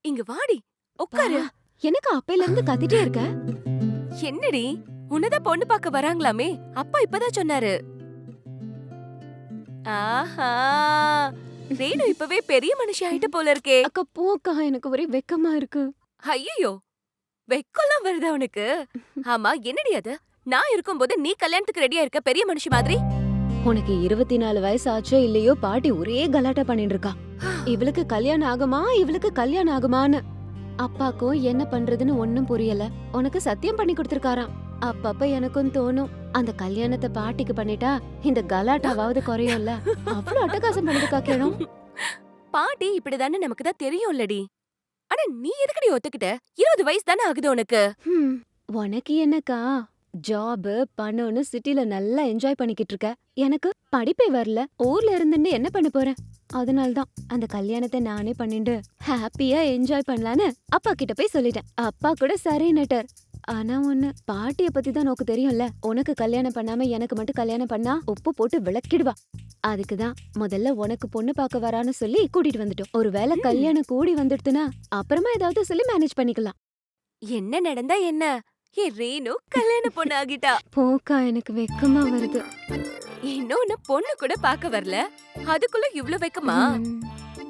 இங்க வாடி, உட்காரு. எனக்கு அப்பையில இருந்து கத்திட்டே இருக்க. என்னடி, உன்னதான் பொண்ணு பார்க்க வராங்களாமே, அப்பா இப்பதான் சொன்னாரு. ஆஹா, ரேணு இப்பவே பெரிய மனுஷி ஆயிட்ட போல இருக்கே. அக்கா போக்கா, எனக்கு ஒரே வெக்கமா இருக்கு. ஐயோ, வெக்கம்லாம் வருதா உனக்கு? ஆமா, என்னடி அது? நான் இருக்கும்போது நீ கல்யாணத்துக்கு ரெடியா இருக்க பெரிய மனுஷி மாதிரி. உனக்கு 24 வயசு ஆச்சோ இல்லையோ, பாட்டி ஒரே கலாட்டா பண்ணிட்டு இருக்கா. இவளுக்கு கல்யாணம் ஆகுமா, இவளுக்கு கல்யாணம் ஆகுமான்னு. அப்பாக்கும் என்ன பண்றதுன்னு ஒண்ணும் புரியல. உனக்கு சத்தியம் பண்ணி கொடுத்திருக்காராம். அப்பப்ப எனக்கும் தோணும், அந்த கல்யாணத்தை பாட்டிக்கு பண்ணிட்டா இந்த கலாட்டாவாவது குறையும்ல. அவ்வளவு அட்டகாசம் பண்ணிருக்கா கேளும். பாட்டி இப்படிதானே நமக்கு தான் தெரியும்லடி. ஆனா நீ எதுக்கடி ஒத்துக்கிட்ட? 20 வயசு தானே ஆகுது உனக்கு. உனக்கு என்னக்கா, ஜாப் பணம்னு சிட்டில நல்லா என்ஜாய் பண்ணிக்கிட்டு இருக்க. எனக்கு படிப்பே வரல. ஊர்ல இருந்துட்டு என்ன பண்ண போறேன்? அதனால்தான் அந்த கல்யாணத்தை நானே பண்ணிட்டு ஹாப்பியா என்ஜாய் பண்ணலான்னு அப்பா கிட்ட போய் சொல்லிட்டேன். அப்பா கூட சரின்னுட்டார். ஆனா ஒண்ணு, பாட்டிய பத்தி தான் உனக்கு தெரியும்ல. உனக்கு கல்யாணம் பண்ணாம எனக்கு மட்டும் கல்யாணம் பண்ணா உப்பு போட்டு விளக்கிடுவா. அதுக்குதான் முதல்ல உனக்கு பொண்ணு பார்க்க வரான்னு சொல்லி கூட்டிட்டு வந்துட்டோம். ஒருவேளை கல்யாணம் கூடி வந்துடுதுன்னா அப்புறமா ஏதாவது சொல்லி மேனேஜ் பண்ணிக்கலாம். என்ன நடந்தா என்ன? ஏ ரேணு கல்யாண பொண்ணு ஆகிட்டா. போக்கா, எனக்கு வெக்கமா வருது. இன்னொன்னு பொண்ணு கூட பார்க்க வரல, அதுக்குள்ள இவ்ளோ வெக்கமா?